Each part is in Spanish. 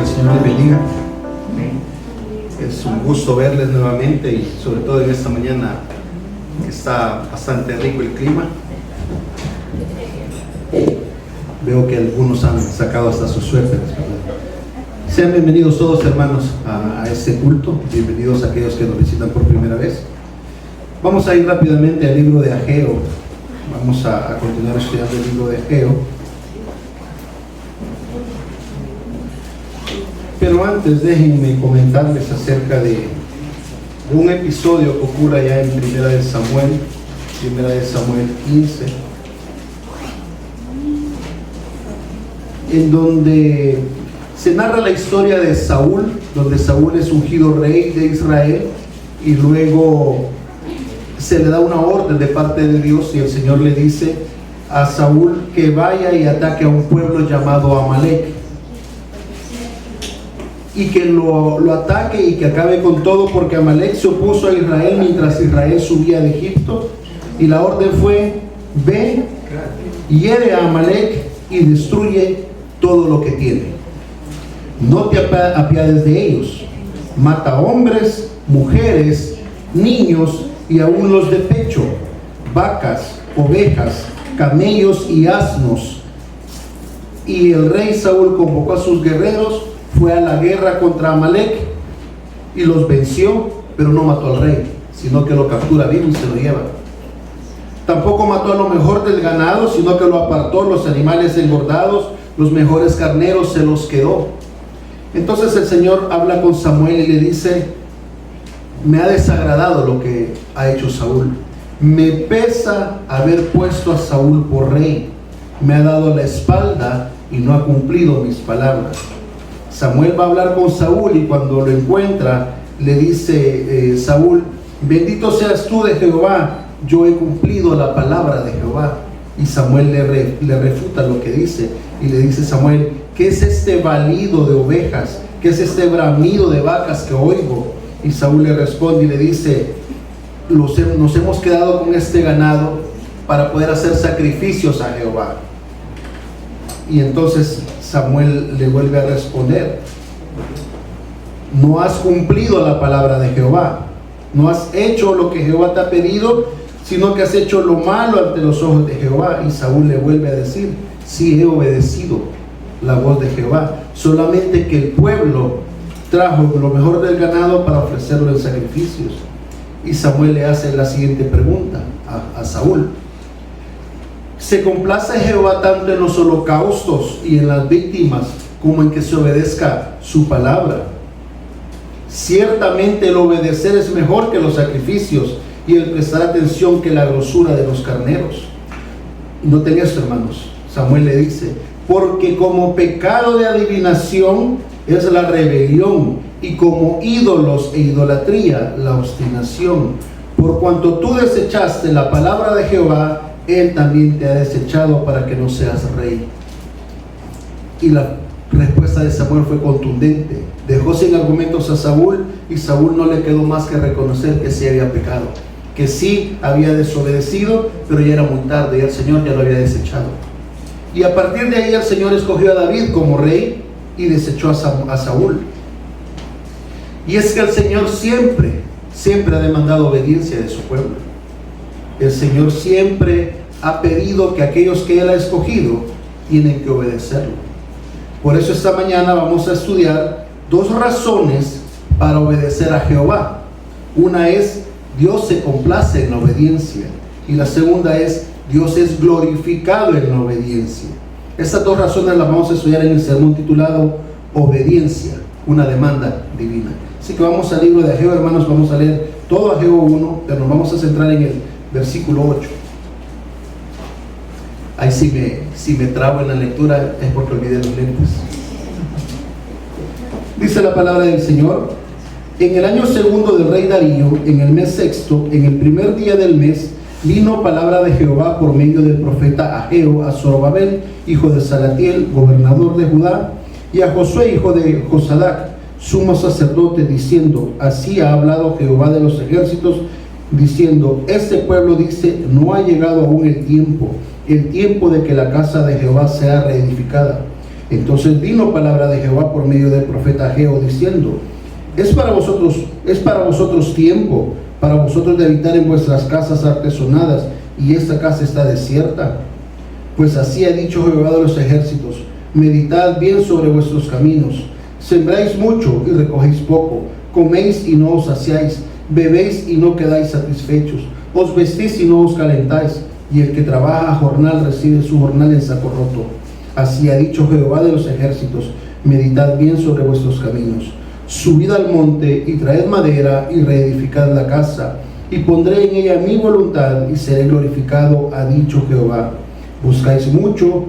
el Señor les bendiga. Es un gusto verles nuevamente y sobre todo en esta mañana que está bastante rico el clima. Veo que algunos han sacado hasta sus suéteres. Sean bienvenidos todos, hermanos, a este culto. Bienvenidos a aquellos que nos visitan por primera vez. Vamos a ir rápidamente al libro de Ageo. Vamos a continuar estudiando el libro de Ageo. Pero antes déjenme comentarles acerca de un episodio que ocurre allá en Primera de Samuel 15, en donde se narra la historia de Saúl, donde Saúl es ungido rey de Israel y luego se le da una orden de parte de Dios y el Señor le dice a Saúl que vaya y ataque a un pueblo llamado Amalek y que lo ataque y que acabe con todo, porque Amalek se opuso a Israel mientras Israel subía de Egipto, y la orden fue: ve, hiere a Amalek y destruye todo lo que tiene. No te apiades de ellos, mata hombres, mujeres, niños y aún los de pecho, vacas, ovejas, camellos y asnos. Y el rey Saúl convocó a sus guerreros, fue a la guerra contra Amalek y los venció, pero no mató al rey, sino que lo captura vivo y se lo lleva. Tampoco mató a lo mejor del ganado, sino que lo apartó, los animales engordados, los mejores carneros se los quedó. Entonces el Señor habla con Samuel y le dice: me ha desagradado lo que ha hecho Saúl. Me pesa haber puesto a Saúl por rey. Me ha dado la espalda y no ha cumplido mis palabras. Samuel va a hablar con Saúl y cuando lo encuentra le dice Saúl: bendito seas tú de Jehová, yo he cumplido la palabra de Jehová. Y Samuel le refuta lo que dice y le dice: Samuel, ¿qué es este balido de ovejas? ¿Qué es este bramido de vacas que oigo? Y Saúl le responde y le dice: nos hemos quedado con este ganado para poder hacer sacrificios a Jehová. Y entonces Samuel le vuelve a responder: no has cumplido la palabra de Jehová, no has hecho lo que Jehová te ha pedido, sino que has hecho lo malo ante los ojos de Jehová. Y Saúl le vuelve a decir: sí, he obedecido la voz de Jehová, solamente que el pueblo trajo lo mejor del ganado para ofrecerlo en sacrificios. Y Samuel le hace la siguiente pregunta a Saúl: ¿se complace Jehová tanto en los holocaustos y en las víctimas como en que se obedezca su palabra? Ciertamente el obedecer es mejor que los sacrificios y el prestar atención que la grosura de los carneros. Noten esto, hermanos. Samuel le dice: porque como pecado de adivinación es la rebelión, y como ídolos e idolatría la obstinación. Por cuanto tú desechaste la palabra de Jehová, Él también te ha desechado para que no seas rey. Y la respuesta de Samuel fue contundente. Dejó sin argumentos a Saúl, y Saúl no le quedó más que reconocer que sí había pecado, que sí había desobedecido, pero ya era muy tarde, y el Señor ya lo había desechado. Y a partir de ahí el Señor escogió a David como rey y desechó a Saúl. Y es que el Señor siempre ha demandado obediencia de su pueblo. El Señor siempre ha pedido que aquellos que Él ha escogido tienen que obedecerlo. Por eso esta mañana vamos a estudiar dos razones para obedecer a Jehová. Una es: Dios se complace en la obediencia, y la segunda es: Dios es glorificado en la obediencia. Estas dos razones las vamos a estudiar en el sermón titulado Obediencia, una demanda divina. Así que vamos al libro de Ageo, hermanos. Vamos a leer todo Ageo 1, pero nos vamos a centrar en el versículo 8. Ahí si me trabo en la lectura es porque olvidé los lentes. Dice la palabra del Señor: en el año segundo del rey Darío, en el mes sexto, en el primer día del mes, vino palabra de Jehová por medio del profeta Ageo a Zorobabel, hijo de Salatiel, gobernador de Judá, y a Josué, hijo de Josadac, sumo sacerdote, diciendo: así ha hablado Jehová de los ejércitos, diciendo: este pueblo dice, no ha llegado aún el tiempo de que la casa de Jehová sea reedificada. Entonces vino palabra de Jehová por medio del profeta Ageo, diciendo: es para vosotros tiempo, para vosotros de habitar en vuestras casas artesonadas, y esta casa está desierta. Pues así ha dicho Jehová de los ejércitos: meditad bien sobre vuestros caminos. Sembráis mucho y recogéis poco, coméis y no os saciáis, bebéis y no quedáis satisfechos, os vestís y no os calentáis, y el que trabaja a jornal recibe su jornal en saco roto. Así ha dicho Jehová de los ejércitos: meditad bien sobre vuestros caminos. Subid al monte y traed madera y reedificad la casa, y pondré en ella mi voluntad y seré glorificado, ha dicho Jehová. Buscáis mucho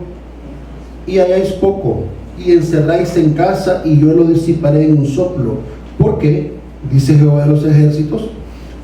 y halláis poco, y encerráis en casa y yo lo disiparé en un soplo. ¿Por qué? Dice Jehová de los ejércitos: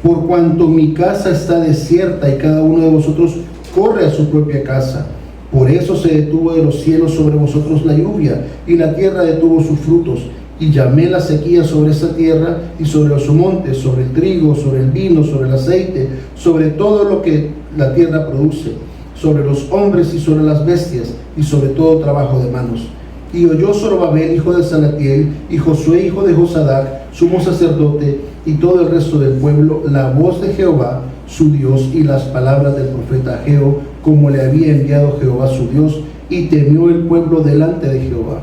por cuanto mi casa está desierta y cada uno de vosotros corre a su propia casa. Por eso se detuvo de los cielos sobre vosotros la lluvia, y la tierra detuvo sus frutos, y llamé la sequía sobre esa tierra y sobre los montes, sobre el trigo, sobre el vino, sobre el aceite, sobre todo lo que la tierra produce, sobre los hombres y sobre las bestias, y sobre todo trabajo de manos. Y oyó Zorobabel, hijo de Salatiel, y Josué, hijo de Josadac, sumo sacerdote, y todo el resto del pueblo, la voz de Jehová, su Dios, y las palabras del profeta Ageo, como le había enviado Jehová su Dios, y temió el pueblo delante de Jehová.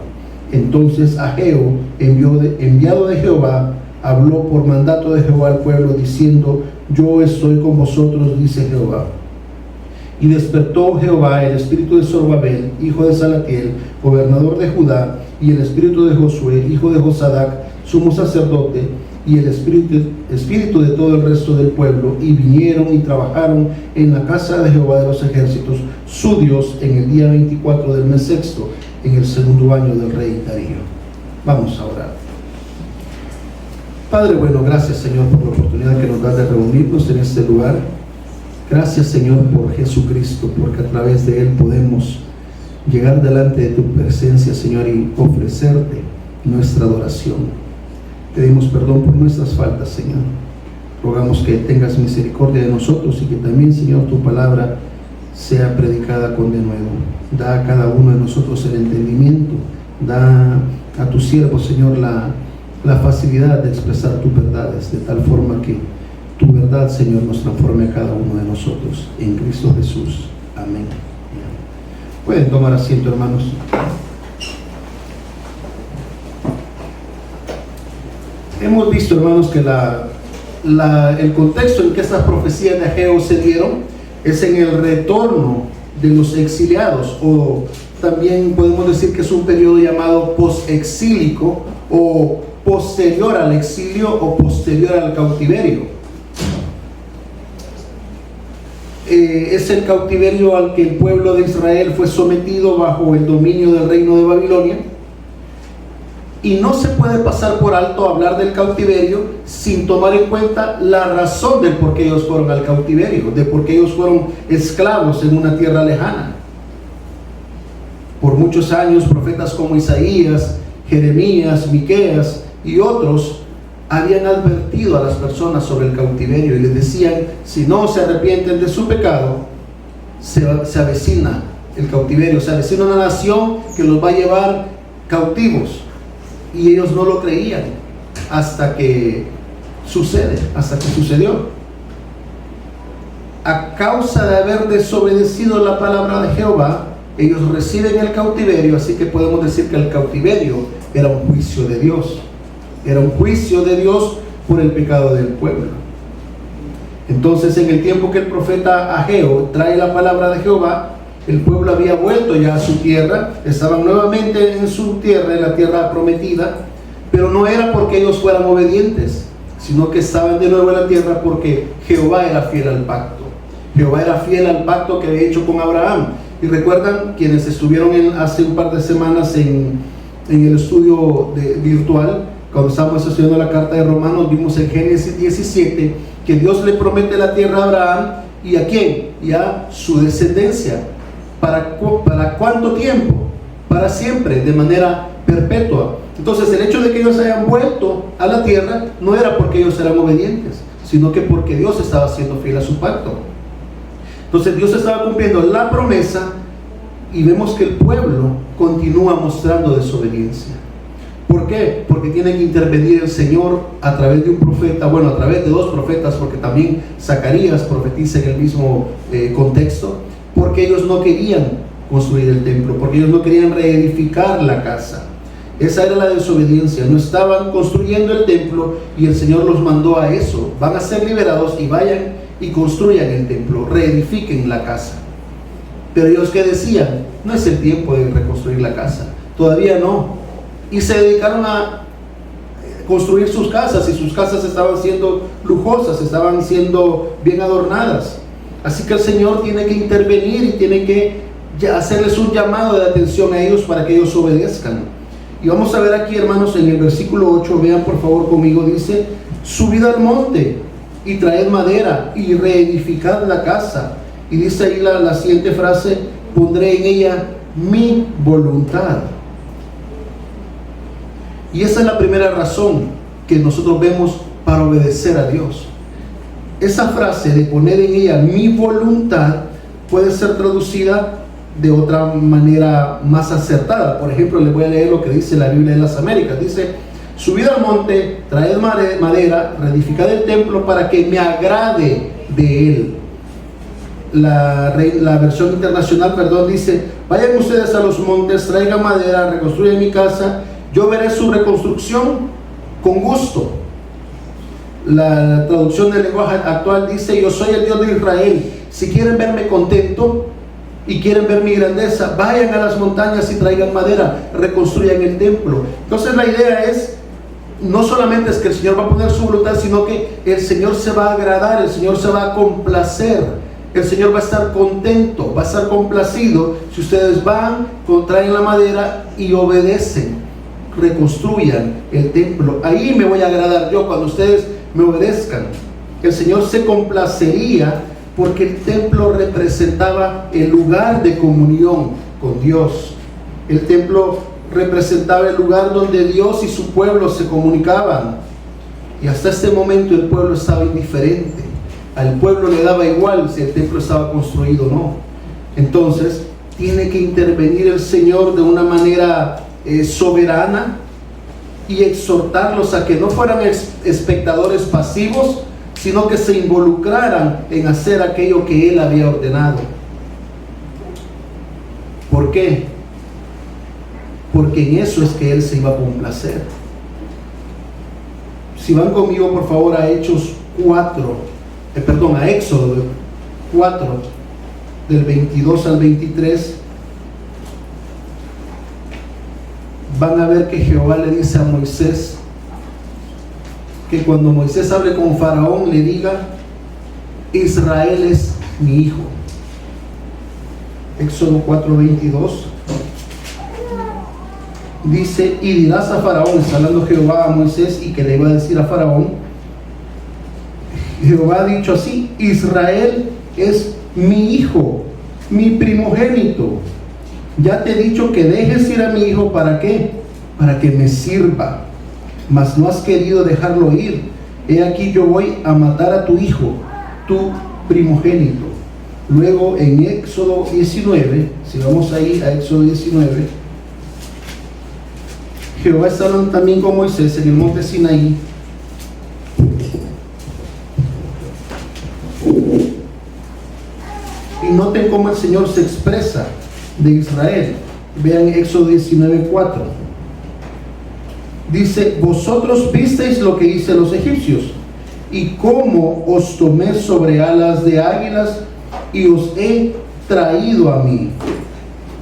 Entonces Ageo, enviado de Jehová, habló por mandato de Jehová al pueblo, diciendo: yo estoy con vosotros, dice Jehová. Y despertó Jehová el espíritu de Zorobabel, hijo de Salatiel, gobernador de Judá, y el espíritu de Josué, hijo de Josadac, sumo sacerdote, y el espíritu de todo el resto del pueblo, y vinieron y trabajaron en la casa de Jehová de los ejércitos, su Dios, en el día 24 del mes sexto, en el segundo año del rey Darío. Vamos a orar. Padre bueno, gracias Señor por la oportunidad que nos das de reunirnos en este lugar. Gracias Señor por Jesucristo, porque a través de Él podemos llegar delante de tu presencia, Señor, y ofrecerte nuestra adoración. Pedimos perdón por nuestras faltas, Señor. Rogamos que tengas misericordia de nosotros y que también, Señor, tu palabra sea predicada con denuedo. Da a cada uno de nosotros el entendimiento. Da a tu siervo, Señor, la facilidad de expresar tus verdades, de tal forma que tu verdad, Señor, nos transforme a cada uno de nosotros. En Cristo Jesús. Amén. Pueden tomar asiento, hermanos. Hemos visto, hermanos, que el contexto en que estas profecías de Ageo se dieron es en el retorno de los exiliados, o también podemos decir que es un periodo llamado post-exílico, o posterior al exilio, o posterior al cautiverio. Es el cautiverio al que el pueblo de Israel fue sometido bajo el dominio del reino de Babilonia. Y no se puede pasar por alto hablar del cautiverio sin tomar en cuenta la razón del por qué ellos fueron al cautiverio, de por qué ellos fueron esclavos en una tierra lejana. Por muchos años, profetas como Isaías, Jeremías, Miqueas y otros habían advertido a las personas sobre el cautiverio y les decían: si no se arrepienten de su pecado, se avecina el cautiverio, se avecina una nación que los va a llevar cautivos. Y ellos no lo creían hasta que sucedió. A causa de haber desobedecido la palabra de Jehová, ellos reciben el cautiverio, así que podemos decir que el cautiverio era un juicio de Dios. Era un juicio de Dios por el pecado del pueblo. Entonces, en el tiempo que el profeta Ageo trae la palabra de Jehová, el pueblo había vuelto ya a su tierra, estaban nuevamente en su tierra, en la tierra prometida, pero no era porque ellos fueran obedientes, sino que estaban de nuevo en la tierra porque Jehová era fiel al pacto. Jehová era fiel al pacto que había hecho con Abraham. Y recuerdan, quienes estuvieron hace un par de semanas en el estudio virtual, cuando estábamos estudiando la carta de Romanos, vimos en Génesis 17 que Dios le promete la tierra a Abraham. ¿Y a quién? Y a su descendencia. ¿Para cuánto tiempo? Para siempre, de manera perpetua. Entonces, el hecho de que ellos hayan vuelto a la tierra no era porque ellos eran obedientes, sino que porque Dios estaba siendo fiel a su pacto. Entonces, Dios estaba cumpliendo la promesa y vemos que el pueblo continúa mostrando desobediencia. ¿Por qué? Porque tiene que intervenir el Señor a través de un profeta, bueno, a través de dos profetas, porque también Zacarías profetiza en el mismo contexto, porque ellos no querían construir el templo, porque ellos no querían reedificar la casa. Esa era la desobediencia, no estaban construyendo el templo y el Señor los mandó a eso. Van a ser liberados y vayan y construyan el templo, reedifiquen la casa. Pero ellos, ¿qué decían? No es el tiempo de reconstruir la casa, todavía no. Y se dedicaron a construir sus casas, y sus casas estaban siendo lujosas, estaban siendo bien adornadas. Así que el Señor tiene que intervenir y tiene que hacerles un llamado de atención a ellos para que ellos obedezcan. Y vamos a ver aquí, hermanos, en el versículo 8, vean por favor conmigo, dice: subid al monte y traed madera y reedificad la casa. Y dice ahí la siguiente frase: pondré en ella mi voluntad. Y esa es la primera razón que nosotros vemos para obedecer a Dios. Esa frase de poner en ella mi voluntad puede ser traducida de otra manera más acertada. Por ejemplo, les voy a leer lo que dice la Biblia de las Américas. Dice: subid al monte, traed madera, reedificad el templo para que me agrade de él. La versión internacional, dice: vayan ustedes a los montes, traigan madera, reconstruyan mi casa, yo veré su reconstrucción con gusto. La traducción del lenguaje actual dice: yo soy el Dios de Israel, si quieren verme contento y quieren ver mi grandeza, vayan a las montañas y traigan madera, reconstruyan el templo. Entonces la idea es, no solamente es que el Señor va a poner su voluntad, sino que el Señor se va a agradar, el Señor se va a complacer, el Señor va a estar contento, va a estar complacido si ustedes van, traen la madera y obedecen, reconstruyan el templo. Ahí me voy a agradar yo, cuando ustedes me obedezcan. El Señor se complacería, porque el templo representaba el lugar de comunión con Dios. El templo representaba el lugar donde Dios y su pueblo se comunicaban. Y hasta este momento el pueblo estaba indiferente. Al pueblo le daba igual si el templo estaba construido o no. Entonces tiene que intervenir el Señor de una manera soberana y exhortarlos a que no fueran espectadores pasivos, sino que se involucraran en hacer aquello que Él había ordenado. ¿Por qué? Porque en eso es que Él se iba a complacer. Si van conmigo por favor a Éxodo 4, del 22 al 23, van a ver que Jehová le dice a Moisés que cuando Moisés hable con Faraón le diga: Israel es mi hijo. Éxodo 4:22 dice: y dirás a Faraón, está hablando Jehová a Moisés, y que le iba a decir a Faraón, Jehová ha dicho así: Israel es mi hijo, mi primogénito. Ya te he dicho que dejes ir a mi hijo. ¿Para qué? Para que me sirva. Mas no has querido dejarlo ir. He aquí yo voy a matar a tu hijo, tu primogénito. Luego en Éxodo 19, si vamos ahí a Éxodo 19, Jehová está hablando también con Moisés en el monte Sinaí. Y noten cómo el Señor se expresa de Israel. Vean Éxodo 19:4. Dice: vosotros visteis lo que hice a los egipcios, y cómo os tomé sobre alas de águilas, y os he traído a mí.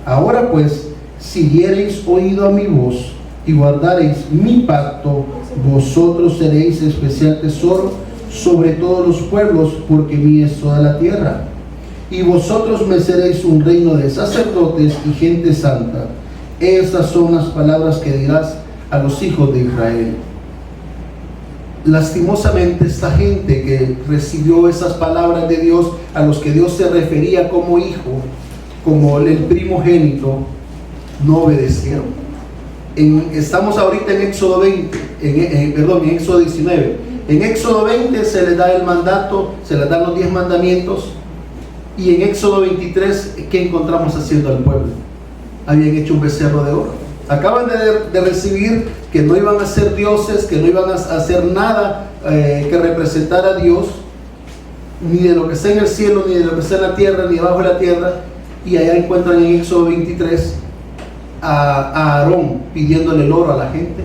Ahora pues, si diereis oído a mi voz, y guardareis mi pacto, vosotros seréis especial tesoro sobre todos los pueblos, porque mía es toda la tierra. Y vosotros me seréis un reino de sacerdotes y gente santa. Estas son las palabras que dirás a los hijos de Israel. Lastimosamente, esta gente que recibió esas palabras de Dios, a los que Dios se refería como hijo, como el primogénito, no obedecieron. Estamos ahorita en Éxodo 20, en Éxodo 19. En Éxodo 20 se les da el mandato, se les dan los 10 mandamientos, Y en Éxodo 23, ¿qué encontramos haciendo al pueblo? Habían hecho un becerro de oro. Acaban de recibir que no iban a ser dioses, que no iban a hacer nada que representara a Dios, ni de lo que está en el cielo, ni de lo que está en la tierra, ni debajo de la tierra. Y allá encuentran en Éxodo 23 a Aarón pidiéndole el oro a la gente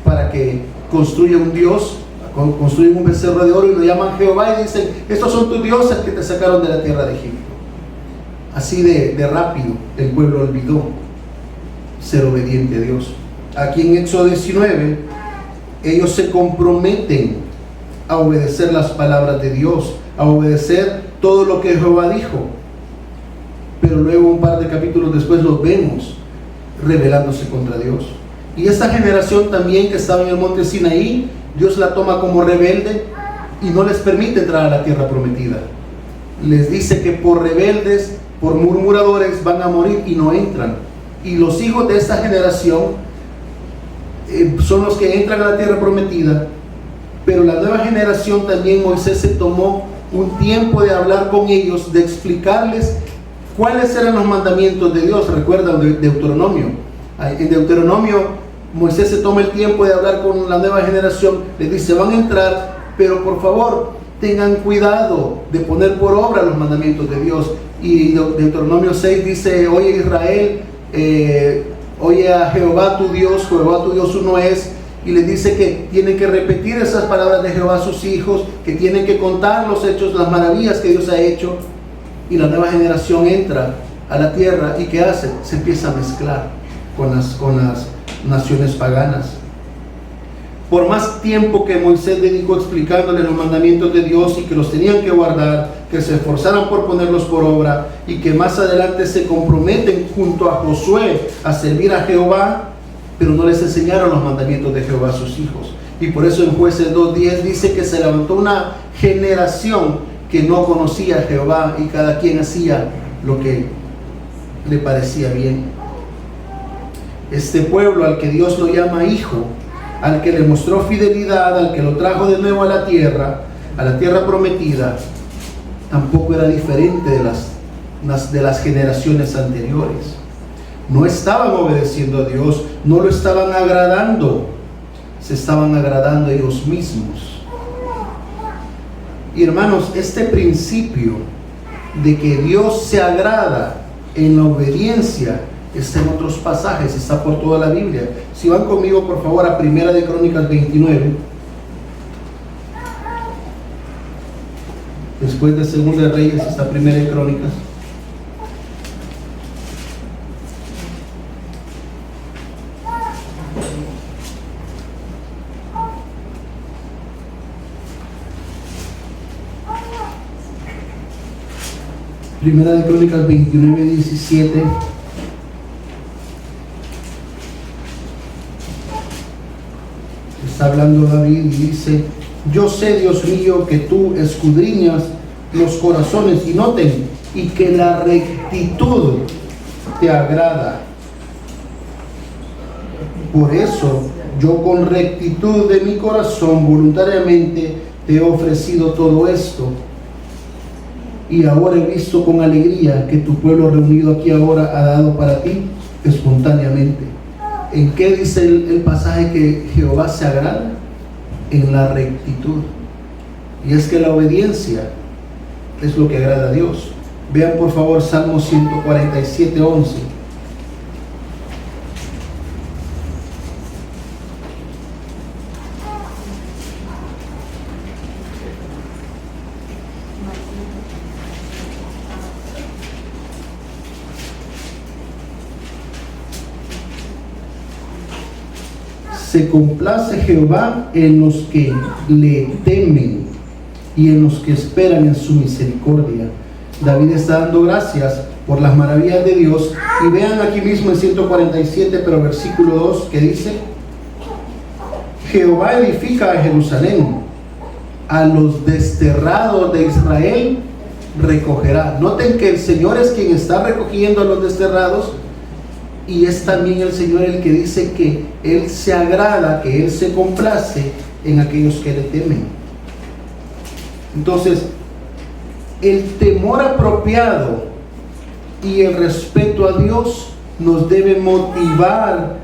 para que construya un dios, construyen un becerro de oro, y lo llaman Jehová y dicen: estos son tus dioses que te sacaron de la tierra de Egipto. Así de rápido el pueblo olvidó ser obediente a Dios. Aquí en Éxodo 19 ellos se comprometen a obedecer las palabras de Dios, a obedecer todo lo que Jehová dijo, pero luego un par de capítulos después los vemos rebelándose contra Dios. Y esta generación también que estaba en el monte Sinaí, Dios la toma como rebelde y no les permite entrar a la tierra prometida. Les dice que por rebeldes, por murmuradores van a morir, y no entran. Y los hijos de esta generación son los que entran a la tierra prometida. Pero la nueva generación también, Moisés se tomó un tiempo de hablar con ellos, de explicarles cuáles eran los mandamientos de Dios. Recuerdan Deuteronomio. En Deuteronomio Moisés se toma el tiempo de hablar con la nueva generación. Les dice: van a entrar, pero por favor tengan cuidado de poner por obra los mandamientos de Dios. Y Deuteronomio 6 dice: oye Israel, oye a Jehová tu Dios uno es. Y les dice que tienen que repetir esas palabras de Jehová a sus hijos, que tienen que contar los hechos, las maravillas que Dios ha hecho. Y la nueva generación entra a la tierra, y ¿qué hace? Se empieza a mezclar con las naciones paganas. Por más tiempo que Moisés dedicó explicándoles los mandamientos de Dios, y que los tenían que guardar, que se esforzaran por ponerlos por obra, y que más adelante se comprometen junto a Josué a servir a Jehová, pero no les enseñaron los mandamientos de Jehová a sus hijos. Y por eso en Jueces 2:10 dice que se levantó una generación que no conocía a Jehová, y cada quien hacía lo que le parecía bien. Este pueblo al que Dios lo llama hijo, al que le mostró fidelidad, al que lo trajo de nuevo a la tierra prometida, tampoco era diferente de las generaciones anteriores. No estaban obedeciendo a Dios, no lo estaban agradando, se estaban agradando a ellos mismos. Y hermanos, este principio de que Dios se agrada en la obediencia está en otros pasajes, está por toda la Biblia. Si van conmigo por favor a Primera de Crónicas 29, después de Segunda de Reyes está Primera de Crónicas. Primera de Crónicas 29:17. Está hablando David y dice: yo sé, Dios mío, que tú escudriñas los corazones, y noten, y que la rectitud te agrada. Por eso yo con rectitud de mi corazón voluntariamente te he ofrecido todo esto. Y ahora he visto con alegría que tu pueblo reunido aquí ahora ha dado para ti espontáneamente. ¿En qué dice el pasaje que Jehová se agrada? En la rectitud. Y es que la obediencia es lo que agrada a Dios. Vean por favor Salmo 147:11. Se complace Jehová en los que le temen y en los que esperan en su misericordia. David está dando gracias por las maravillas de Dios. Y vean aquí mismo en 147, pero versículo 2, que dice: Jehová edifica a Jerusalén, a los desterrados de Israel recogerá. Noten que el Señor es quien está recogiendo a los desterrados, y es también el Señor el que dice que Él se agrada, que Él se complace en aquellos que le temen. Entonces, el temor apropiado y el respeto a Dios nos debe motivar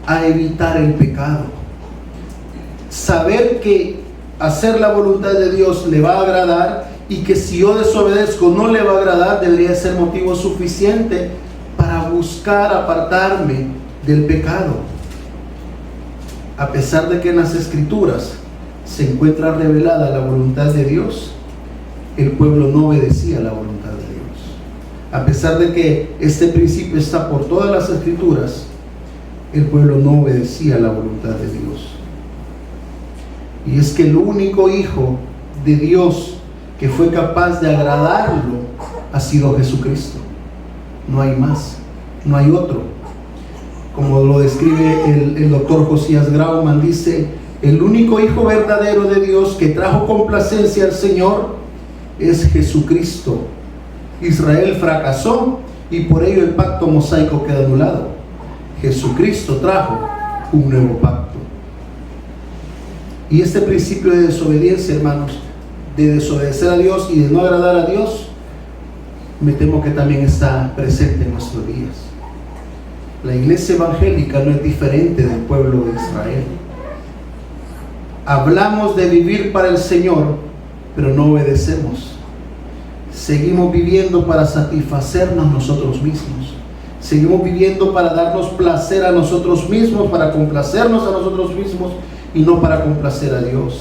a evitar el pecado. Saber que hacer la voluntad de Dios le va a agradar y que si yo desobedezco no le va a agradar, debería ser motivo suficiente para buscar apartarme del pecado. A pesar de que en las Escrituras se encuentra revelada la voluntad de Dios, el pueblo no obedecía la voluntad de Dios. A pesar de que este principio está por todas las Escrituras, el pueblo no obedecía la voluntad de Dios. Y es que el único Hijo de Dios que fue capaz de agradarlo ha sido Jesucristo. No hay más, no hay otro. Como lo describe el doctor Josías Grauman, dice: el único Hijo verdadero de Dios que trajo complacencia al Señor es Jesucristo. Israel fracasó y por ello el pacto mosaico queda anulado. Jesucristo trajo un nuevo pacto. Y este principio de desobediencia, hermanos, de desobedecer a Dios y de no agradar a Dios, me temo que también está presente en nuestros días. La iglesia evangélica no es diferente del pueblo de Israel. Hablamos de vivir para el Señor, pero no obedecemos. Seguimos viviendo para satisfacernos nosotros mismos. Seguimos viviendo para darnos placer a nosotros mismos, para complacernos a nosotros mismos y no para complacer a Dios.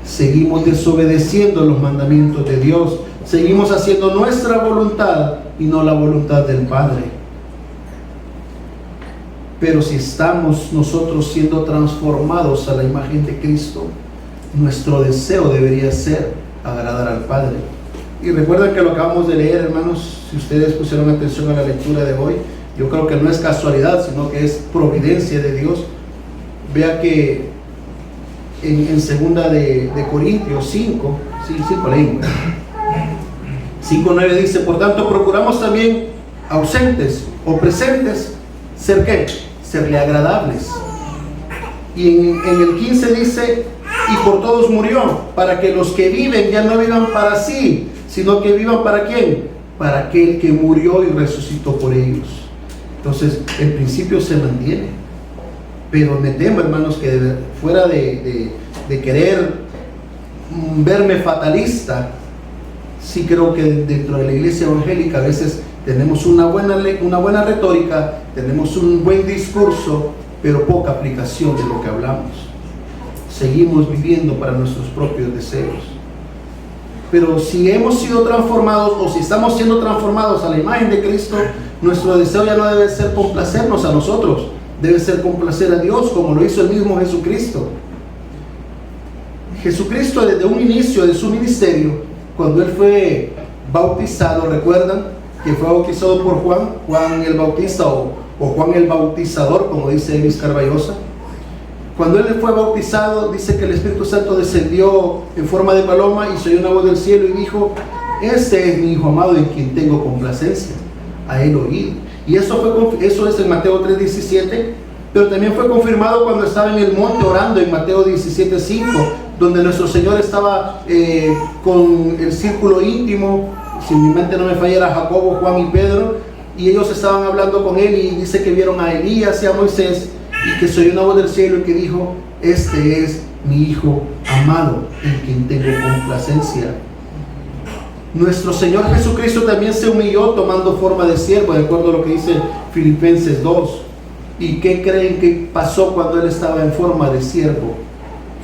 Seguimos desobedeciendo los mandamientos de Dios. Seguimos haciendo nuestra voluntad y no la voluntad del Padre. Pero si estamos nosotros siendo transformados a la imagen de Cristo, nuestro deseo debería ser agradar al Padre. Y recuerden que lo acabamos de leer, hermanos. Si ustedes pusieron atención a la lectura de hoy, yo creo que no es casualidad, sino que es providencia de Dios. Vea que en segunda de Corintios 5, 5:9 dice: por tanto procuramos también ausentes o presentes ser ¿qué? Serle agradables. Y en el 15 dice: y por todos murió, para que los que viven ya no vivan para sí, sino que vivan ¿para quién? Para aquel que murió y resucitó por ellos. Entonces el principio se mantiene. Pero me temo, hermanos, que fuera de querer verme fatalista, sí creo que dentro de la iglesia evangélica a veces tenemos una buena retórica, tenemos un buen discurso, pero poca aplicación de lo que hablamos. Seguimos viviendo para nuestros propios deseos. Pero si hemos sido transformados, o si estamos siendo transformados a la imagen de Cristo, nuestro deseo ya no debe ser complacernos a nosotros, debe ser complacer a Dios, como lo hizo el mismo Jesucristo. Jesucristo, desde un inicio de su ministerio, cuando él fue bautizado, recuerdan que fue bautizado por Juan el Bautista o Juan el Bautizador, como dice Elvis Carballosa. Cuando él fue bautizado, dice que el Espíritu Santo descendió en forma de paloma y se oyó una voz del cielo y dijo: este es mi Hijo amado en quien tengo complacencia, a él oíd. Y eso es en Mateo 3:17, pero también fue confirmado cuando estaba en el monte orando en Mateo 17:5, donde nuestro Señor estaba con el círculo íntimo, si mi mente no me fallara, Jacobo, Juan y Pedro, y ellos estaban hablando con él, y dice que vieron a Elías y a Moisés, y que se oyó una voz del cielo y que dijo: este es mi Hijo amado en quien tengo complacencia. Nuestro Señor Jesucristo también se humilló tomando forma de siervo, de acuerdo a lo que dice Filipenses 2. ¿Y qué creen que pasó cuando él estaba en forma de siervo?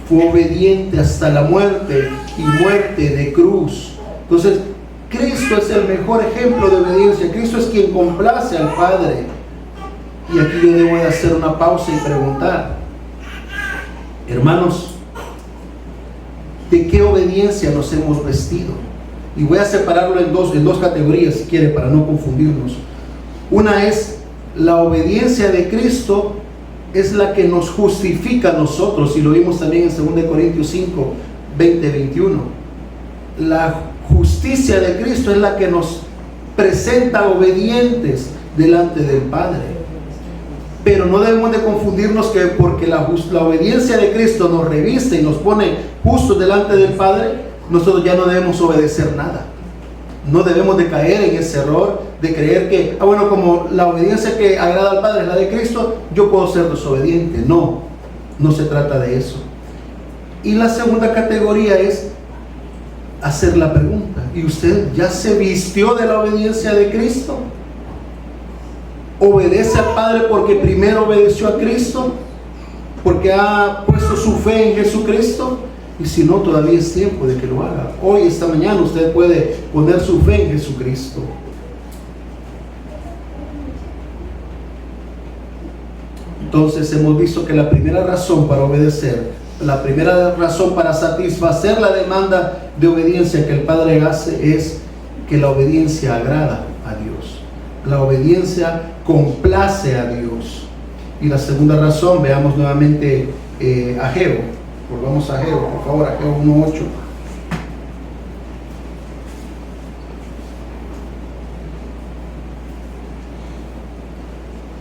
Fue obediente hasta la muerte, y muerte de cruz. Entonces, Cristo es el mejor ejemplo de obediencia. Cristo es quien complace al Padre. Y aquí yo debo de hacer una pausa y preguntar: hermanos, ¿de qué obediencia nos hemos vestido? Y voy a separarlo en dos categorías, si quiere, para no confundirnos. Una es la obediencia de Cristo, es la que nos justifica a nosotros, y lo vimos también en 2 Corintios 5, 20, 21. La justicia de Cristo es la que nos presenta obedientes delante del Padre. Pero no debemos de confundirnos que porque la obediencia de Cristo nos reviste y nos pone justos delante del Padre, nosotros ya no debemos obedecer nada. No debemos de caer en ese error de creer que, bueno, como la obediencia que agrada al Padre es la de Cristo, yo puedo ser desobediente. No, no se trata de eso. Y la segunda categoría es hacer la pregunta: ¿y usted ya se vistió de la obediencia de Cristo? ¿Obedece al Padre porque primero obedeció a Cristo? ¿Porque ha puesto su fe en Jesucristo? Y si no, todavía es tiempo de que lo haga. Hoy, esta mañana, usted puede poner su fe en Jesucristo. Entonces hemos visto que la primera razón para obedecer, la primera razón para satisfacer la demanda de obediencia que el Padre hace, es que la obediencia agrada a Dios. La obediencia complace a Dios. Y la segunda razón, veamos nuevamente Ageo. Volvamos a Ageo, por favor, Ageo 1:8.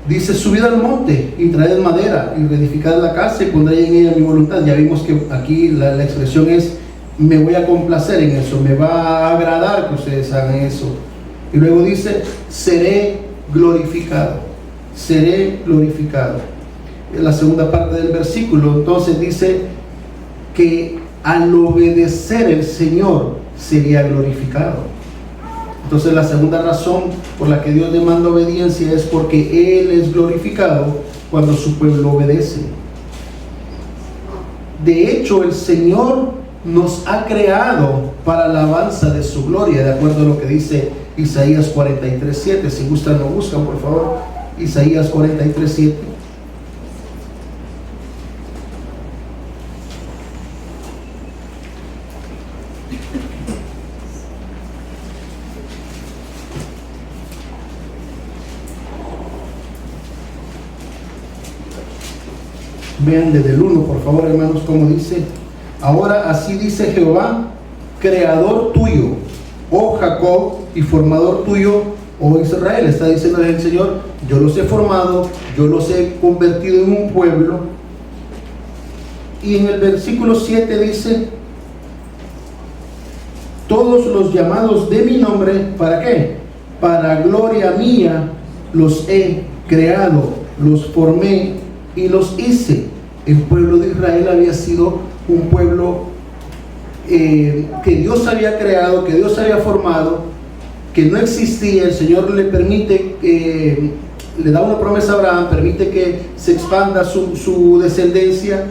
Dice: subid al monte y traed madera y reedificad la casa y pondré en ella mi voluntad. Ya vimos que aquí la expresión es: me voy a complacer en eso, me va a agradar que ustedes hagan eso. Y luego dice: seré glorificado, seré glorificado. En la segunda parte del versículo, entonces dice que al obedecer el Señor sería glorificado. Entonces la segunda razón por la que Dios demanda obediencia es porque Él es glorificado cuando su pueblo obedece. De hecho, el Señor nos ha creado para la alabanza de su gloria, de acuerdo a lo que dice Isaías 43:7. Si gustan, lo buscan, por favor. Isaías 43:7. Vean desde el 1, por favor, hermanos, como dice: ahora así dice Jehová, creador tuyo, oh Jacob, y formador tuyo, oh Israel. Está diciendo el Señor: yo los he formado, yo los he convertido en un pueblo. Y en el versículo 7 dice: todos los llamados de mi nombre, ¿para qué? Para gloria mía los he creado, los formé y los hice. El pueblo de Israel había sido un pueblo que Dios había creado, que Dios había formado, que no existía. El Señor le permite, le da una promesa a Abraham, permite que se expanda su descendencia,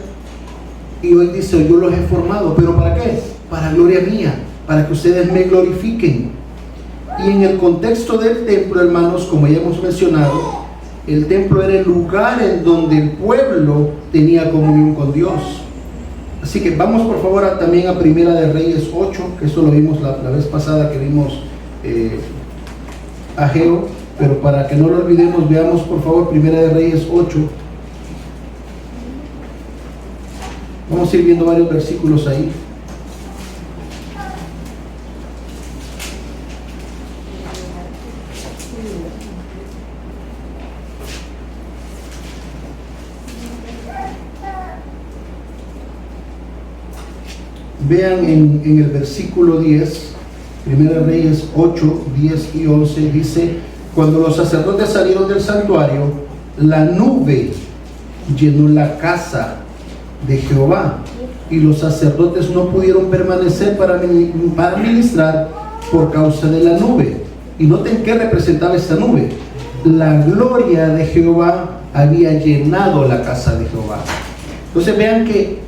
y hoy dice: yo los he formado. ¿Pero para qué? Para gloria mía, para que ustedes me glorifiquen. Y en el contexto del templo, hermanos, como ya hemos mencionado, el templo era el lugar en donde el pueblo tenía comunión con Dios. Así que vamos, por favor, también a Primera de Reyes 8, que eso lo vimos la vez pasada que vimos Ageo, pero para que no lo olvidemos, veamos, por favor, Primera de Reyes 8. Vamos a ir viendo varios versículos ahí. Vean en el versículo 10, Primera Reyes 8, 10 y 11, dice: cuando los sacerdotes salieron del santuario, la nube llenó la casa de Jehová, y los sacerdotes no pudieron permanecer para ministrar por causa de la nube. Y noten qué representaba esta nube. La gloria de Jehová había llenado la casa de Jehová. Entonces vean que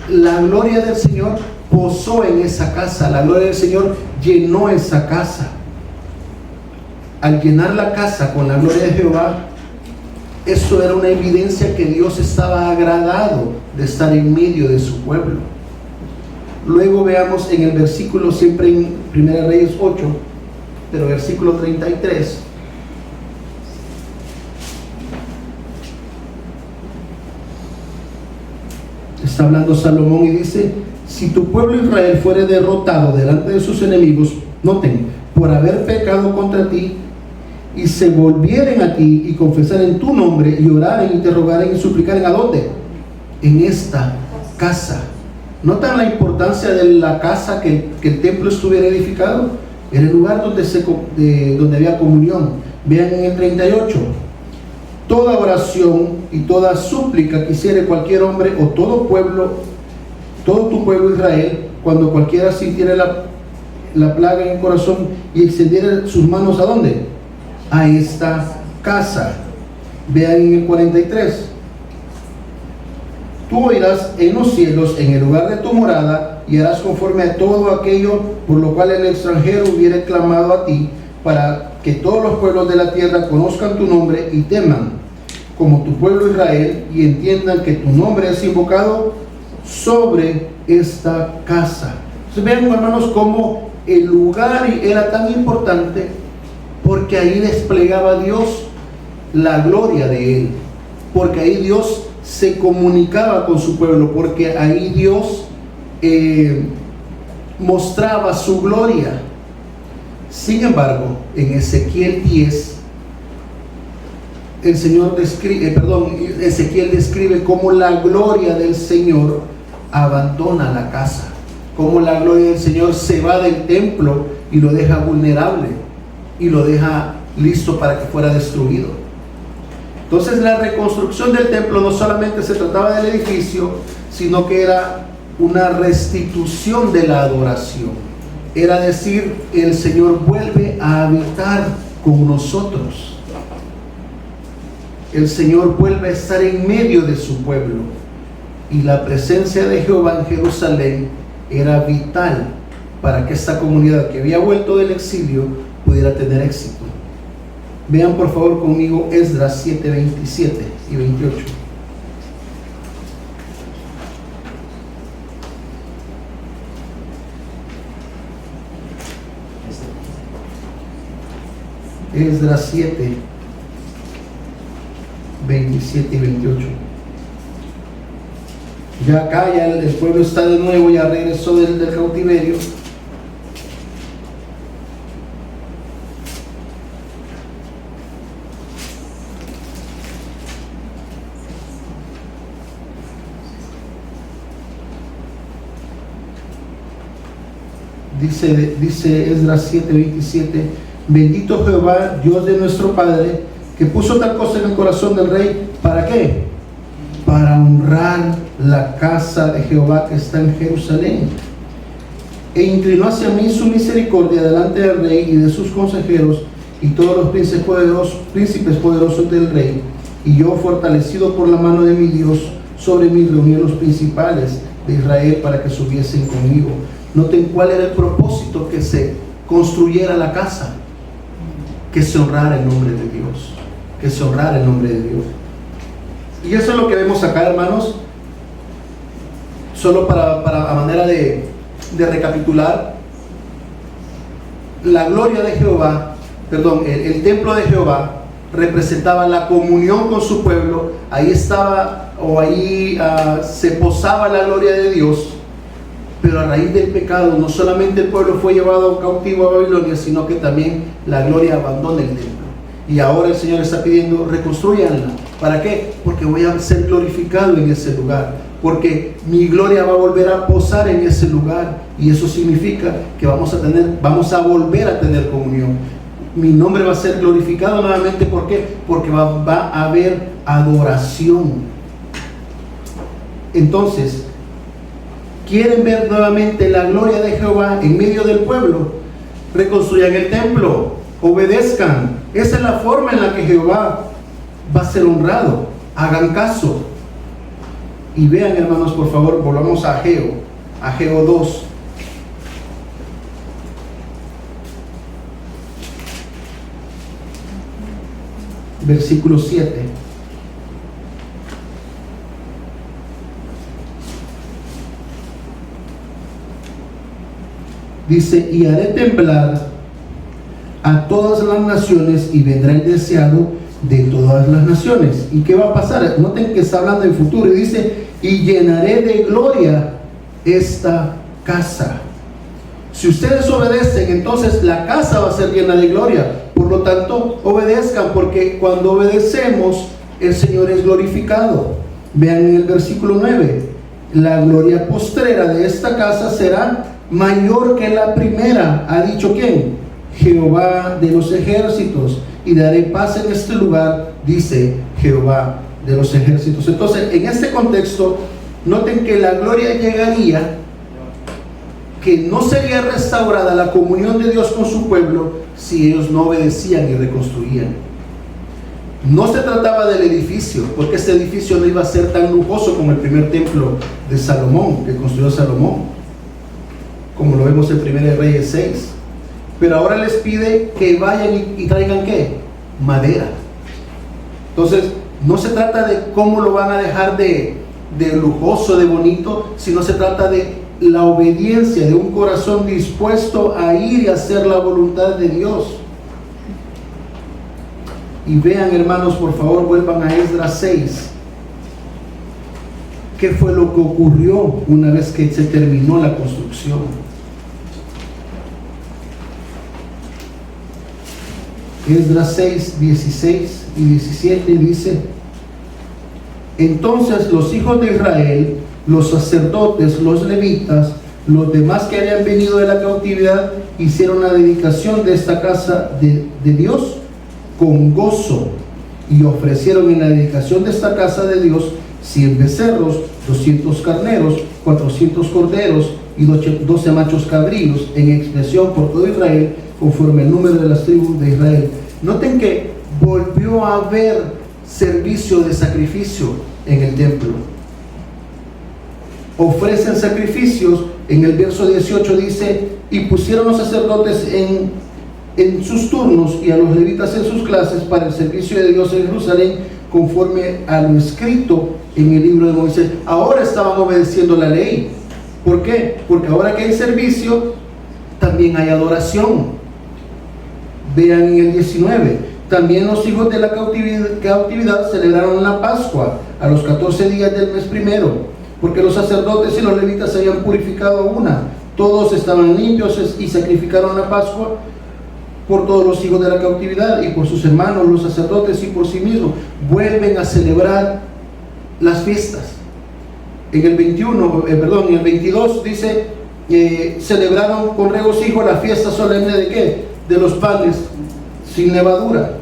la gloria del Señor posó en esa casa, la gloria del Señor llenó esa casa. Al llenar la casa con la gloria de Jehová, eso era una evidencia que Dios estaba agradado de estar en medio de su pueblo. Luego veamos en el versículo, siempre en 1 Reyes 8, pero versículo 33. Está hablando Salomón y dice: si tu pueblo Israel fuere derrotado delante de sus enemigos, noten, por haber pecado contra ti, y se volvieren a ti y confesaren tu nombre y oraren y te rogaren y suplicaren, ¿a dónde? En esta casa. ¿Notan la importancia de la casa, que el templo estuviera edificado? era el lugar donde había comunión. Vean en el 38, toda oración y toda súplica que hiciere cualquier hombre o todo tu pueblo Israel, cuando cualquiera sintiera la plaga en el corazón y extendiera sus manos, ¿a dónde? A esta casa. Vean en el 43, tú oirás en los cielos, en el lugar de tu morada, y harás conforme a todo aquello por lo cual el extranjero hubiere clamado a ti, para que todos los pueblos de la tierra conozcan tu nombre y teman, como tu pueblo Israel, y entiendan que tu nombre es invocado sobre esta casa. Entonces vean, hermanos, cómo el lugar era tan importante, porque ahí desplegaba Dios la gloria de Él, porque ahí Dios se comunicaba con su pueblo, porque ahí Dios mostraba su gloria. Sin embargo, en Ezequiel 10, Ezequiel describe cómo la gloria del Señor abandona la casa, cómo la gloria del Señor se va del templo y lo deja vulnerable y lo deja listo para que fuera destruido. Entonces la reconstrucción del templo no solamente se trataba del edificio, sino que era una restitución de la adoración. Era decir, el Señor vuelve a habitar con nosotros. El Señor vuelve a estar en medio de su pueblo. Y la presencia de Jehová en Jerusalén era vital para que esta comunidad que había vuelto del exilio pudiera tener éxito. Vean por favor conmigo Esdras 7, 27 y 28. Esdras 7, 27 y 28. Ya acá ya el pueblo está de nuevo, ya regresó del cautiverio. Dice Esdras 7:27, bendito Jehová, Dios de nuestro Padre, que puso tal cosa en el corazón del rey. ¿Para qué? Para honrar la casa de Jehová que está en Jerusalén. E inclinó hacia mí su misericordia delante del rey y de sus consejeros y todos los príncipes poderosos del rey. Y yo, fortalecido por la mano de mi Dios, sobre mí reuní a los principales de Israel para que subiesen conmigo. Noten cuál era el propósito: que se construyera la casa, que se honrara el nombre de Dios, que se honrara el nombre de Dios. Y eso es lo que vemos acá, hermanos. Solo para a manera de recapitular, la gloria de Jehová, el templo de Jehová representaba la comunión con su pueblo. Ahí estaba, se posaba la gloria de Dios. Pero a raíz del pecado, no solamente el pueblo fue llevado cautivo a Babilonia, sino que también la gloria abandona el templo. Y ahora el Señor está pidiendo, reconstruyanla. ¿Para qué? Porque voy a ser glorificado en ese lugar, porque mi gloria va a volver a posar en ese lugar, y eso significa que vamos a volver a tener comunión. Mi nombre va a ser glorificado nuevamente. ¿Por qué? Porque va a haber adoración. Entonces, ¿quieren ver nuevamente la gloria de Jehová en medio del pueblo? Reconstruyan el templo, obedezcan. Esa es la forma en la que Jehová va a ser honrado. Hagan caso. Y vean, hermanos, por favor, volvamos a Ageo 2. Versículo 7. Dice, y haré temblar a todas las naciones y vendrá el deseado de todas las naciones. ¿Y qué va a pasar? Noten que está hablando del futuro y dice, y llenaré de gloria esta casa. Si ustedes obedecen, entonces la casa va a ser llena de gloria. Por lo tanto, obedezcan, porque cuando obedecemos, el Señor es glorificado. Vean en el versículo 9, la gloria postrera de esta casa será mayor que la primera. ¿Ha dicho quién? Jehová de los ejércitos, y daré paz en este lugar, dice Jehová de los ejércitos. Entonces, en este contexto, noten que la gloria llegaría, que no sería restaurada la comunión de Dios con su pueblo si ellos no obedecían y reconstruían. No se trataba del edificio, porque este edificio no iba a ser tan lujoso como el primer templo de Salomón, que construyó Salomón, como lo vemos en 1 Reyes 6. Pero ahora les pide que vayan y traigan ¿qué? Madera. Entonces, no se trata de cómo lo van a dejar de lujoso, de bonito, sino se trata de la obediencia, de un corazón dispuesto a ir y hacer la voluntad de Dios. Y vean, hermanos, por favor, vuelvan a Esdras 6. ¿Qué fue lo que ocurrió una vez que se terminó la construcción? Esdras 6, 16 y 17 dice: entonces los hijos de Israel, los sacerdotes, los levitas, los demás que habían venido de la cautividad, hicieron la dedicación de esta casa de Dios con gozo, y ofrecieron en la dedicación de esta casa de Dios 100 becerros, 200 carneros, 400 corderos y 12 machos cabríos, en expiación por todo Israel, conforme el número de las tribus de Israel. Noten que volvió a haber servicio de sacrificio en el templo. Ofrecen sacrificios. En el verso 18 dice: y pusieron los sacerdotes en sus turnos y a los levitas en sus clases para el servicio de Dios en Jerusalén, conforme a lo escrito en el libro de Moisés. Ahora estaban obedeciendo la ley. ¿Por qué? Porque ahora que hay servicio, también hay adoración. Vean en el 19: también los hijos de la cautividad celebraron la Pascua a los 14 días del mes primero, porque los sacerdotes y los levitas se habían purificado una. Todos estaban limpios y sacrificaron la Pascua por todos los hijos de la cautividad y por sus hermanos los sacerdotes y por sí mismos. Vuelven a celebrar las fiestas. En el 22 dice: celebraron con regocijo la fiesta solemne de ¿qué? De los panes sin levadura,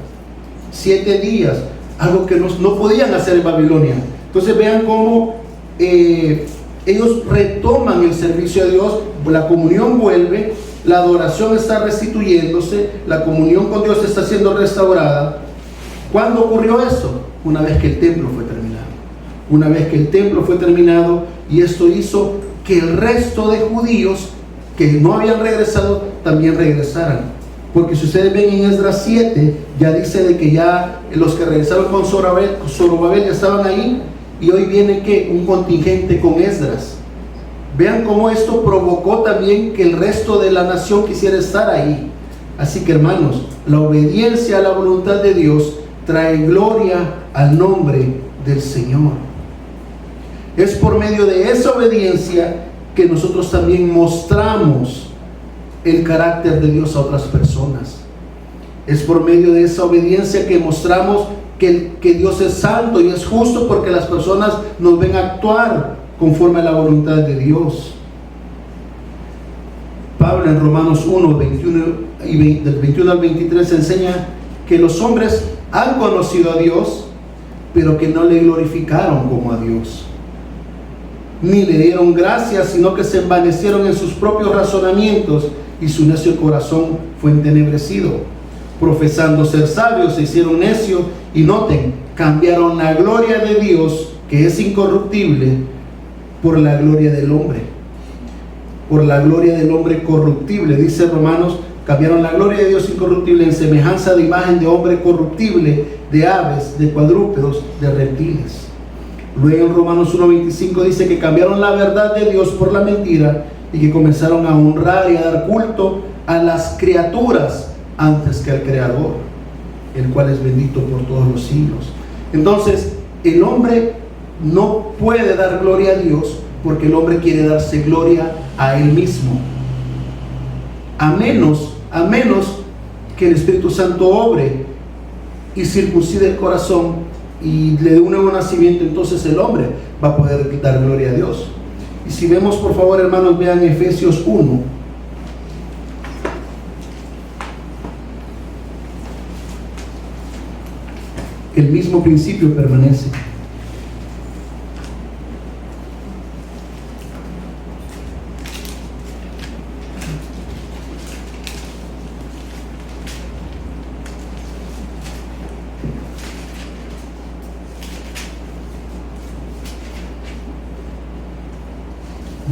7 días, algo que no podían hacer en Babilonia. Entonces vean cómo ellos retoman el servicio a Dios, la comunión vuelve, la adoración está restituyéndose, la comunión con Dios está siendo restaurada. ¿Cuándo ocurrió eso? Una vez que el templo fue terminado. Una vez que el templo fue terminado, y esto hizo que el resto de judíos que no habían regresado también regresaran. Porque si ustedes ven en Esdras 7, ya dice de que ya los que regresaron con Zorobabel ya estaban ahí, y hoy viene que un contingente con Esdras. Vean cómo esto provocó también que el resto de la nación quisiera estar ahí. Así que, hermanos, la obediencia a la voluntad de Dios trae gloria al nombre del Señor. Es por medio de esa obediencia que nosotros también mostramos el carácter de Dios a otras personas. Es por medio de esa obediencia que mostramos que Dios es santo y es justo, porque las personas nos ven actuar conforme a la voluntad de Dios. Pablo en Romanos 1, del 21 al 23 enseña que los hombres han conocido a Dios, pero que no le glorificaron como a Dios, ni le dieron gracias, sino que se envanecieron en sus propios razonamientos, y su necio corazón fue entenebrecido. Profesando ser sabios, se hicieron necios, y noten, cambiaron la gloria de Dios, que es incorruptible, por la gloria del hombre. Por la gloria del hombre corruptible, dice Romanos, cambiaron la gloria de Dios incorruptible en semejanza de imagen de hombre corruptible, de aves, de cuadrúpedos, de reptiles. Luego en Romanos 1:25 dice que cambiaron la verdad de Dios por la mentira, y que comenzaron a honrar y a dar culto a las criaturas antes que al Creador, el cual es bendito por todos los siglos. Entonces, el hombre no puede dar gloria a Dios, porque el hombre quiere darse gloria a él mismo, a menos que el Espíritu Santo obre y circuncide el corazón y le dé un nuevo nacimiento. Entonces el hombre va a poder dar gloria a Dios. Y si vemos, por favor, hermanos, vean Efesios 1. el mismo principio permanece.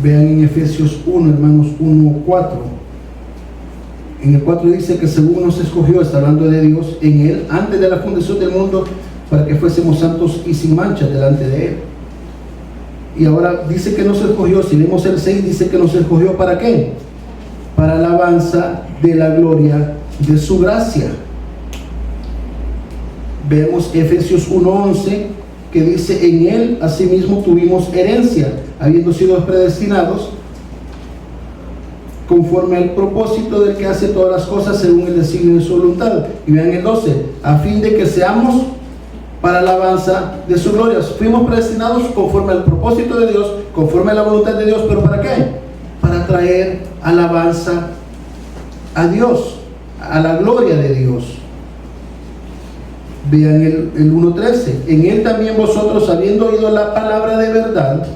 Vean en Efesios 1, hermanos, 1:4. En el 4 dice que según nos escogió, está hablando de Dios, en Él, antes de la fundación del mundo, para que fuésemos santos y sin mancha delante de Él. Y ahora dice que nos escogió, si leemos el 6, dice que nos escogió ¿para qué? Para alabanza de la gloria de su gracia. Vemos Efesios 1:11, que dice, en Él asimismo tuvimos herencia, habiendo sido predestinados conforme al propósito del que hace todas las cosas según el designio de su voluntad. Y vean el 12, a fin de que seamos para alabanza de su gloria. Fuimos predestinados conforme al propósito de Dios, conforme a la voluntad de Dios, pero ¿para qué? Para traer alabanza a Dios, a la gloria de Dios. Vean el 1:13, en Él también vosotros, habiendo oído la palabra de verdad,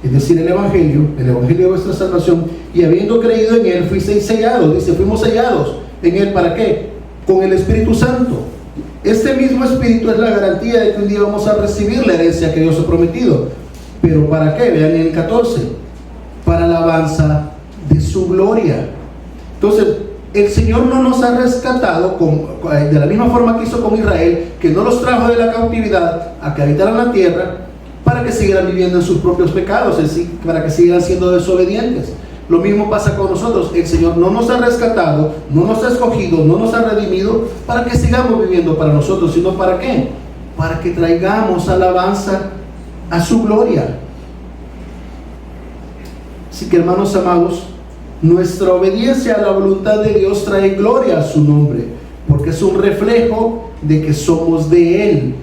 es decir, el Evangelio de vuestra salvación, y habiendo creído en Él, fuisteis sellados. Dice, fuimos sellados en Él, ¿para qué? Con el Espíritu Santo. Este mismo Espíritu es la garantía de que un día vamos a recibir la herencia que Dios ha prometido. ¿Pero para qué? Vean en el 14, para alabanza de su gloria. Entonces, el Señor no nos ha rescatado de la misma forma que hizo con Israel, que no los trajo de la cautividad a que habitaran la tierra para que siguieran viviendo en sus propios pecados, es decir, para que siguieran siendo desobedientes. Lo mismo pasa con nosotros. El Señor no nos ha rescatado, no nos ha escogido, no nos ha redimido para que sigamos viviendo para nosotros, sino ¿para qué? Para que traigamos alabanza a su gloria. Así que, hermanos amados, nuestra obediencia a la voluntad de Dios trae gloria a su nombre, porque es un reflejo de que somos de Él.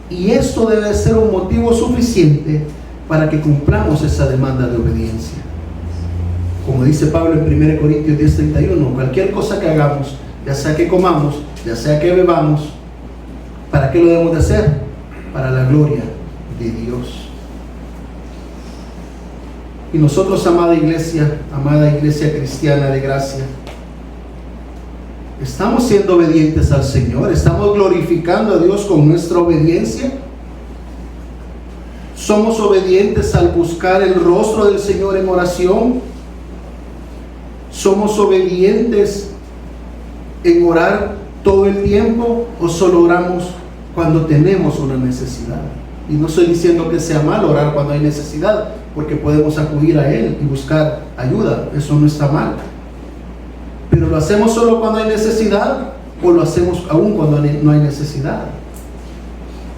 Y esto debe ser un motivo suficiente para que cumplamos esa demanda de obediencia. Como dice Pablo en 1 Corintios 10:31, cualquier cosa que hagamos, ya sea que comamos, ya sea que bebamos, ¿para qué lo debemos de hacer? Para la gloria de Dios. Y nosotros, amada iglesia cristiana de gracia, ¿estamos siendo obedientes al Señor? ¿Estamos glorificando a Dios con nuestra obediencia? ¿Somos obedientes al buscar el rostro del Señor en oración? ¿Somos obedientes en orar todo el tiempo o solo oramos cuando tenemos una necesidad? Y no estoy diciendo que sea mal orar cuando hay necesidad, porque podemos acudir a Él y buscar ayuda, eso no está mal. Pero ¿lo hacemos solo cuando hay necesidad o lo hacemos aún cuando no hay necesidad?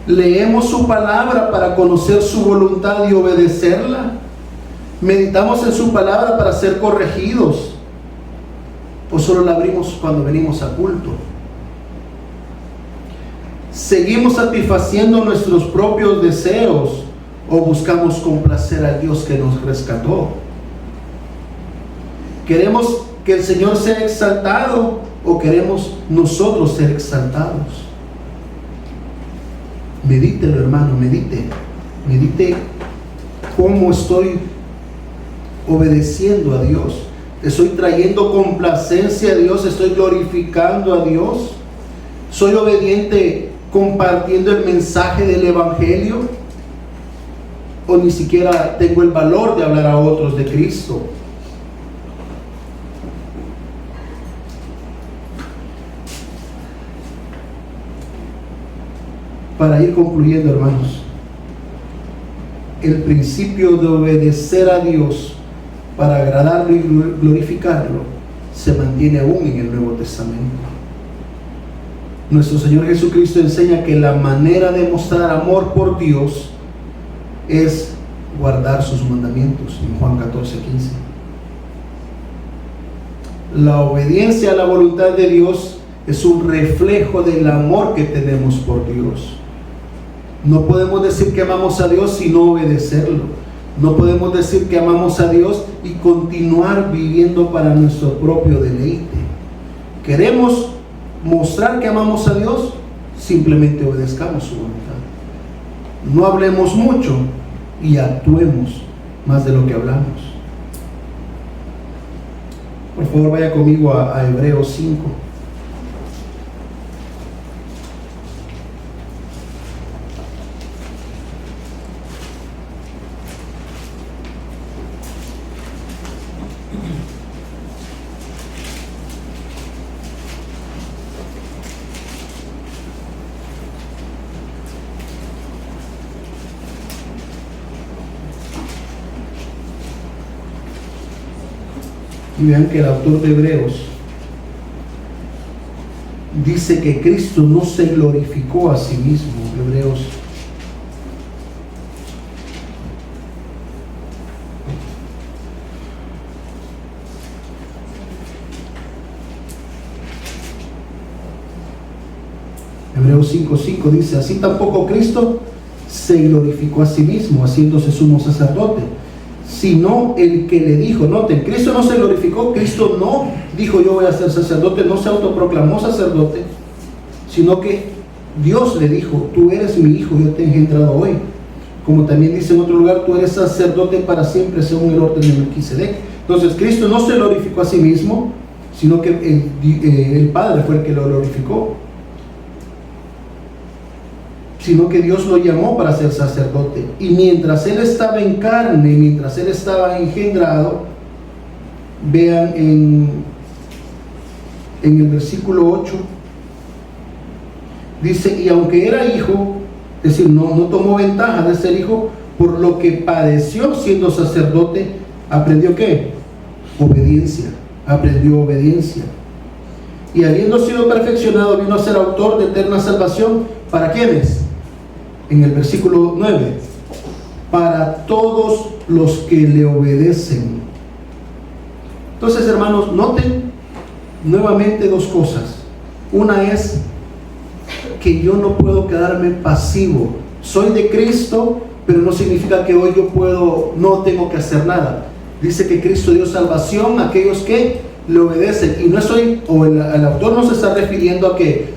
¿Leemos su palabra para conocer su voluntad y obedecerla? ¿Meditamos en su palabra para ser corregidos? ¿O solo la abrimos cuando venimos a culto? ¿Seguimos satisfaciendo nuestros propios deseos o buscamos complacer al Dios que nos rescató? ¿Queremos que el Señor sea exaltado o queremos nosotros ser exaltados? Medítelo, hermano, medite cómo estoy obedeciendo a Dios. ¿Estoy trayendo complacencia a Dios? ¿Estoy glorificando a Dios? ¿Soy obediente compartiendo el mensaje del Evangelio? ¿O ni siquiera tengo el valor de hablar a otros de Cristo? Para ir concluyendo, hermanos, el principio de obedecer a Dios para agradarlo y glorificarlo se mantiene aún en el Nuevo Testamento. Nuestro Señor Jesucristo enseña que la manera de mostrar amor por Dios es guardar sus mandamientos, en Juan 14:15. La obediencia a la voluntad de Dios es un reflejo del amor que tenemos por Dios. No podemos decir que amamos a Dios sin no obedecerlo. No podemos decir que amamos a Dios y continuar viviendo para nuestro propio deleite. ¿Queremos mostrar que amamos a Dios? simplemente obedezcamos su voluntad. No hablemos mucho y actuemos más de lo que hablamos. Por favor, vaya conmigo a Hebreos 5. Y vean que el autor de Hebreos dice que Cristo no se glorificó a sí mismo. Hebreos 5:5 dice: así tampoco Cristo se glorificó a sí mismo, haciéndose sumo sacerdote, sino el que le dijo. Noten, Cristo no se glorificó, Cristo no dijo yo voy a ser sacerdote, no se autoproclamó sacerdote, sino que Dios le dijo: tú eres mi hijo, yo te he engendrado hoy. Como también dice en otro lugar: tú eres sacerdote para siempre según el orden de Melquisedec. Entonces Cristo no se glorificó a sí mismo, sino que el Padre fue el que lo glorificó, sino que Dios lo llamó para ser sacerdote. Y mientras Él estaba en carne, mientras Él estaba engendrado, vean en el versículo 8, dice: y aunque era hijo, es decir, no tomó ventaja de ser hijo, por lo que padeció siendo sacerdote, ¿aprendió qué? Obediencia. Aprendió obediencia. Y habiendo sido perfeccionado, vino a ser autor de eterna salvación. ¿Para quiénes? En el versículo 9, para todos los que le obedecen. Entonces, hermanos, noten nuevamente dos cosas. Una es que yo no puedo quedarme pasivo. Soy de Cristo, pero no significa que hoy yo no tengo que hacer nada. Dice que Cristo dio salvación a aquellos que le obedecen. Y no estoy, o el autor no se está refiriendo a que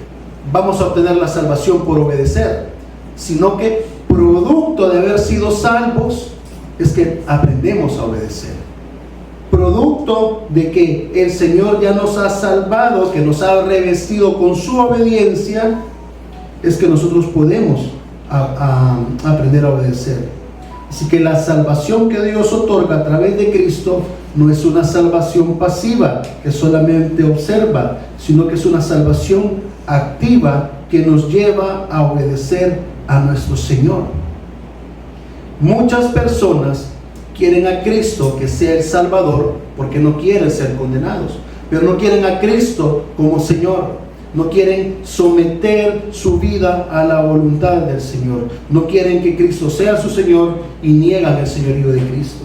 vamos a obtener la salvación por obedecer, sino que producto de haber sido salvos es que aprendemos a obedecer. Producto de que el Señor ya nos ha salvado, que nos ha revestido con su obediencia, es que nosotros podemos aprender a obedecer. Así que la salvación que Dios otorga a través de Cristo no es una salvación pasiva que solamente observa, sino que es una salvación activa que nos lleva a obedecer a nuestro Señor. Muchas personas quieren a Cristo que sea el Salvador porque no quieren ser condenados, pero no quieren a Cristo como Señor. No quieren someter su vida a la voluntad del Señor. No quieren que Cristo sea su Señor y niegan el señorío de Cristo.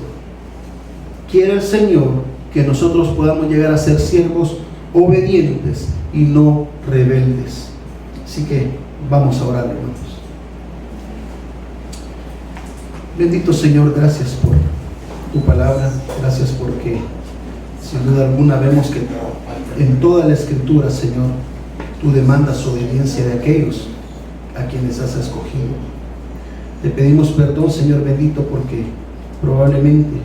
Quiere el Señor que nosotros podamos llegar a ser siervos obedientes y no rebeldes. Así que vamos a orar, hermanos. Bendito Señor, gracias por tu palabra. Gracias porque sin duda alguna vemos que en toda la Escritura, Señor, tú demandas obediencia de aquellos a quienes has escogido. Te pedimos perdón, Señor bendito, porque probablemente,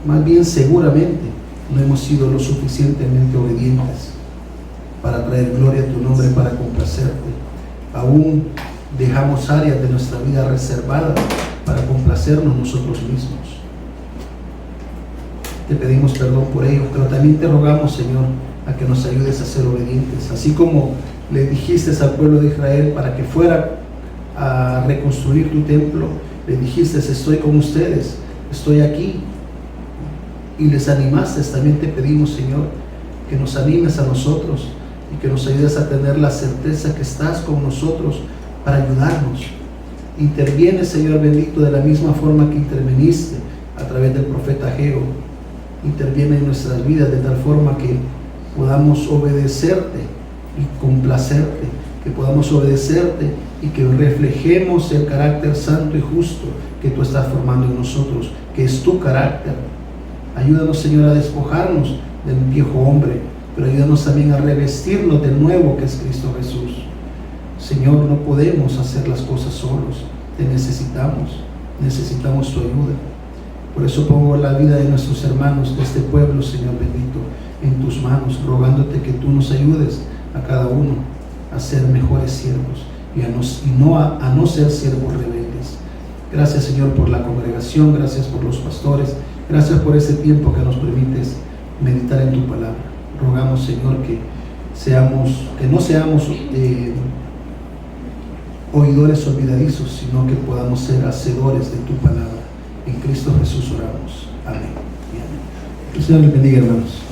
más bien seguramente, no hemos sido lo suficientemente obedientes para traer gloria a tu nombre, para complacerte. Aún dejamos áreas de nuestra vida reservadas para complacernos nosotros mismos. Te pedimos perdón por ello, pero también te rogamos, Señor, a que nos ayudes a ser obedientes, así como le dijiste al pueblo de Israel para que fuera a reconstruir tu templo. Le dijiste: estoy con ustedes, estoy aquí, y les animaste. También te pedimos, Señor, que nos animes a nosotros y que nos ayudes a tener la certeza que estás con nosotros para ayudarnos. Interviene, Señor bendito, de la misma forma que interveniste a través del profeta Ageo. Interviene en nuestras vidas de tal forma que podamos obedecerte y complacerte, que podamos obedecerte y que reflejemos el carácter santo y justo que tú estás formando en nosotros, que es tu carácter. Ayúdanos, Señor, a despojarnos del viejo hombre, pero ayúdanos también a revestirnos del nuevo, que es Cristo Jesús. Señor, no podemos hacer las cosas solos, te necesitamos tu ayuda. Por eso pongo la vida de nuestros hermanos de este pueblo, Señor bendito, en tus manos, rogándote que tú nos ayudes a cada uno a ser mejores siervos y a no ser siervos rebeldes. Gracias, Señor, por la congregación, gracias por los pastores, gracias por ese tiempo que nos permites meditar en tu palabra. Rogamos, Señor, que no seamos oidores olvidadizos, sino que podamos ser hacedores de tu palabra. En Cristo Jesús oramos. Amén. Que el Señor les bendiga, hermanos.